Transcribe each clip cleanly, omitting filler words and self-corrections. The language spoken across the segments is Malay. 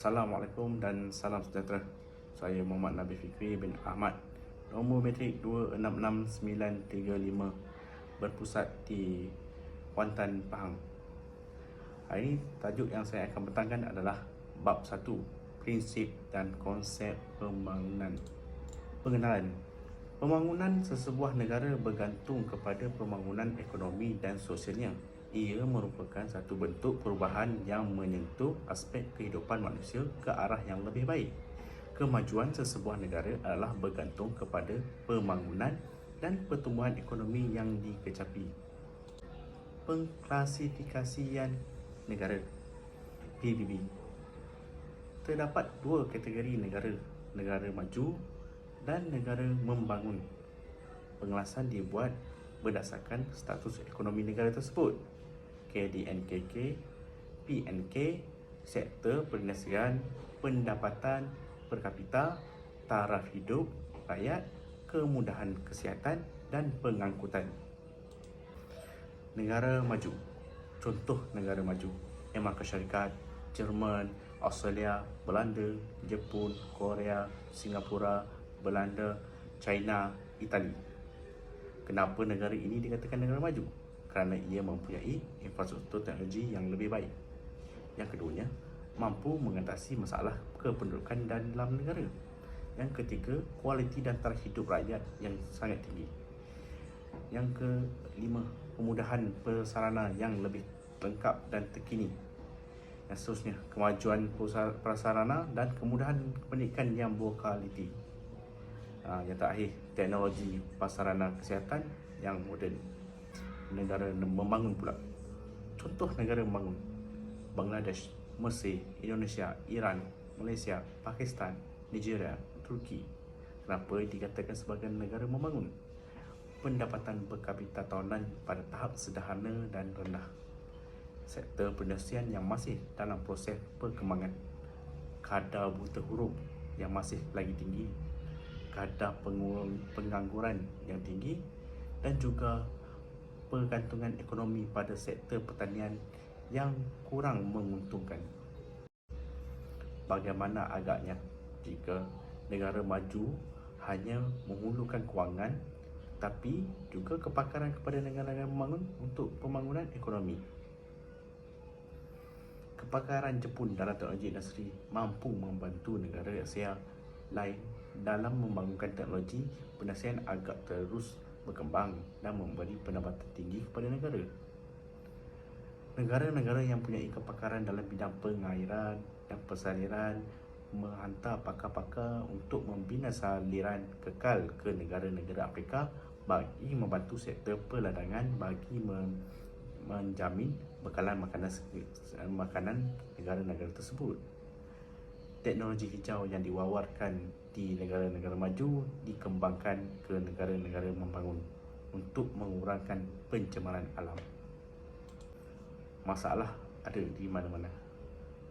Assalamualaikum dan salam sejahtera. Saya Muhammad Nabi Fikri bin Ahmad. Nombor metrik 266935 berpusat di Kuantan, Pahang. Hari ini tajuk yang saya akan bentangkan adalah bab 1, prinsip dan konsep pembangunan. Pengenalan. Pembangunan sesebuah negara bergantung kepada pembangunan ekonomi dan sosialnya. Ia merupakan satu bentuk perubahan yang menyentuh aspek kehidupan manusia ke arah yang lebih baik. Kemajuan sesebuah negara adalah bergantung kepada pembangunan dan pertumbuhan ekonomi yang dikecapi. Pengklasifikasian negara PBB. Terdapat dua kategori negara, negara maju dan negara membangun. Pengelasan dibuat berdasarkan status ekonomi negara tersebut. KDNKK, PNK, sektor perindustrian, pendapatan per kapita, taraf hidup rakyat, kemudahan kesihatan dan pengangkutan. Negara maju. Contoh negara maju: Amerika Syarikat, Jerman, Australia, Belanda, Jepun, Korea, Singapura, Belanda, China, Itali. Kenapa negara ini dikatakan negara maju? Kerana ia mempunyai infrastruktur teknologi yang lebih baik. Yang keduanya, mampu mengatasi masalah kependudukan dalam negara. Yang ketiga, kualiti dan taraf hidup rakyat yang sangat tinggi. Yang kelima, kemudahan prasarana yang lebih lengkap dan terkini. Yang seterusnya, kemajuan prasarana dan kemudahan pendidikan yang berkualiti. Yang terakhir, teknologi prasarana kesihatan yang moden. Negara membangun pula. Contoh negara membangun: Bangladesh, Mesir, Indonesia, Iran, Malaysia, Pakistan, Nigeria, Turki. Kenapa dikatakan sebagai negara membangun? Pendapatan per kapita tahunan pada tahap sederhana dan rendah. Sektor perindustrian yang masih dalam proses perkembangan. Kadar buta huruf yang masih lagi tinggi. Kadar pengangguran yang tinggi dan juga pergantungan ekonomi pada sektor pertanian yang kurang menguntungkan. Bagaimana agaknya jika negara maju hanya menghulukan kewangan tapi juga kepakaran kepada negara-negara membangun untuk pembangunan ekonomi? Kepakaran Jepun dalam teknologi industri mampu membantu negara Asia lain dalam membangunkan teknologi perindustrian agar terus berkembang dan memberi pendapatan tinggi kepada negara. Negara-negara yang mempunyai kepakaran dalam bidang pengairan dan persaliran menghantar pakar-pakar untuk membina saliran kekal ke negara-negara Afrika bagi membantu sektor perladangan bagi menjamin bekalan makanan negara-negara tersebut. Teknologi hijau yang diwawarkan di negara-negara maju dikembangkan ke negara-negara membangun untuk mengurangkan pencemaran alam. Masalah ada di mana-mana.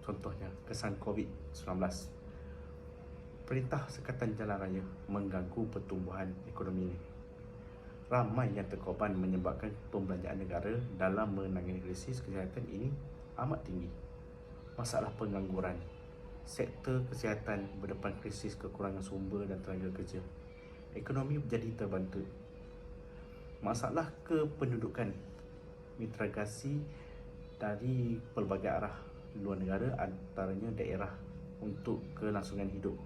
Contohnya, kesan COVID-19. Perintah Sekatan Jalan Raya mengganggu pertumbuhan ekonomi ini. Ramai yang terkorban menyebabkan pembelanjaan negara dalam menangani krisis kesihatan ini amat tinggi. Masalah pengangguran. Sektor kesihatan berdepan krisis kekurangan sumber dan tenaga kerja. Ekonomi menjadi terbantu. Masalah kependudukan. Migrasi dari pelbagai arah luar negara, antaranya daerah untuk kelangsungan hidup.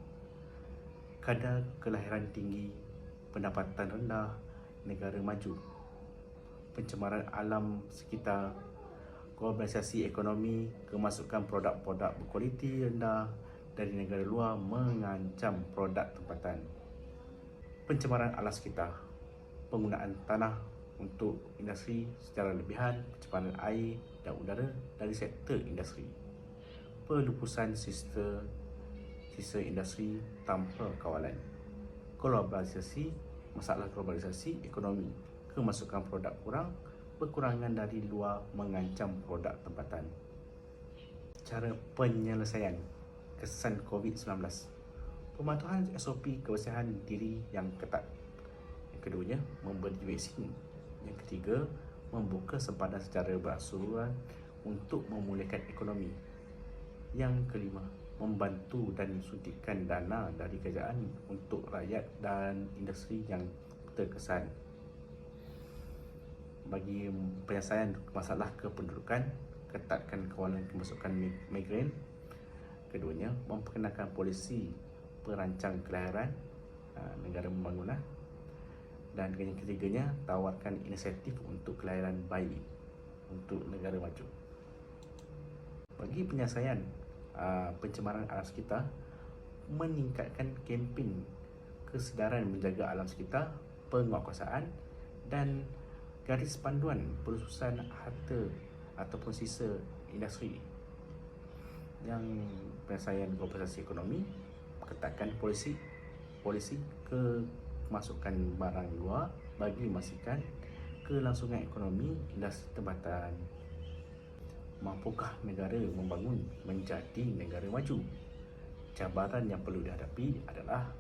Kadar kelahiran tinggi, pendapatan rendah negara maju. Pencemaran alam sekitar, globalisasi ekonomi, kemasukan produk-produk berkualiti rendah dari negara luar mengancam produk tempatan. Pencemaran alam sekitar, penggunaan tanah untuk industri secara lebihan, pencemaran air dan udara dari sektor industri. Pelupusan sisa industri tanpa kawalan. Globalisasi, masalah globalisasi ekonomi, kemasukan produk kurang, kekurangan dari luar mengancam produk tempatan. Cara penyelesaian kesan COVID-19. Pematuhan SOP kebersihan diri yang ketat. Yang keduanya, memberi vaksin. Yang ketiga, membuka sempadan secara berasuran untuk memulihkan ekonomi. Yang kelima, membantu dan suntikan dana dari kerajaan untuk rakyat dan industri yang terkesan. Bagi penyelesaian masalah kependudukan, ketatkan kawalan kemasukan migran. Keduanya, memperkenalkan polisi perancang kelahiran negara pembangunan. Dan yang ketiganya, tawarkan inisiatif untuk kelahiran bayi untuk negara maju. Bagi penyelesaian pencemaran alam sekitar, meningkatkan kempen kesedaran menjaga alam sekitar, penguatkuasaan dan garis panduan perusahaan harta ataupun sisa industri. Yang penyelesaian globalisasi ekonomi, ketatkan polisi kemasukan barang luar bagi memastikan kelangsungan ekonomi industri tempatan. Mampukah negara membangun menjadi negara maju? Cabaran yang perlu dihadapi adalah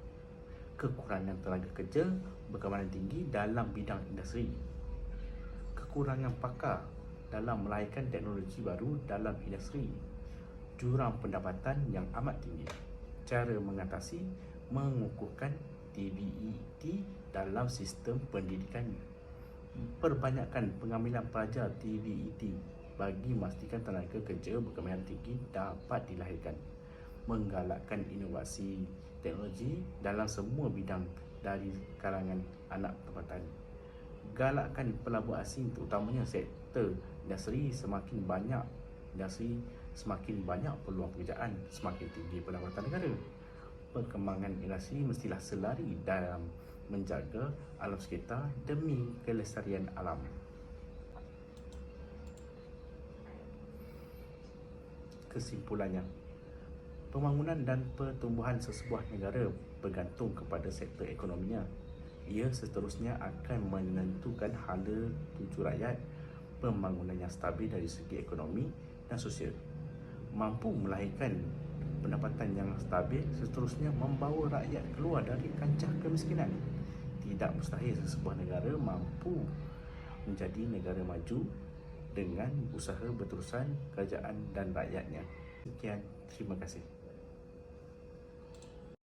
kekurangan tenaga kerja berkemahiran tinggi dalam bidang industri, kekurangan pakar dalam melahirkan teknologi baru dalam industri, jurang pendapatan yang amat tinggi. Cara mengatasi, mengukuhkan TVET dalam sistem pendidikan, perbanyakkan pengambilan pelajar TVET bagi memastikan tenaga kerja berkemahiran tinggi dapat dilahirkan, menggalakkan inovasi teknologi dalam semua bidang dari kalangan anak tempatan, galakkan pelabuhan asing terutamanya sektor industri semakin banyak peluang pekerjaan, semakin tinggi pendapatan negara. Perkembangan industri mestilah selari dalam menjaga alam sekitar demi kelestarian alam. Kesimpulannya, pembangunan dan pertumbuhan sesebuah negara bergantung kepada sektor ekonominya. Ia seterusnya akan menentukan hala tuju rakyat. Pembangunan yang stabil dari segi ekonomi dan sosial mampu melahirkan pendapatan yang stabil, seterusnya membawa rakyat keluar dari kancah kemiskinan. Tidak mustahil sesebuah negara mampu menjadi negara maju dengan usaha berterusan kerajaan dan rakyatnya. Sekian, terima kasih.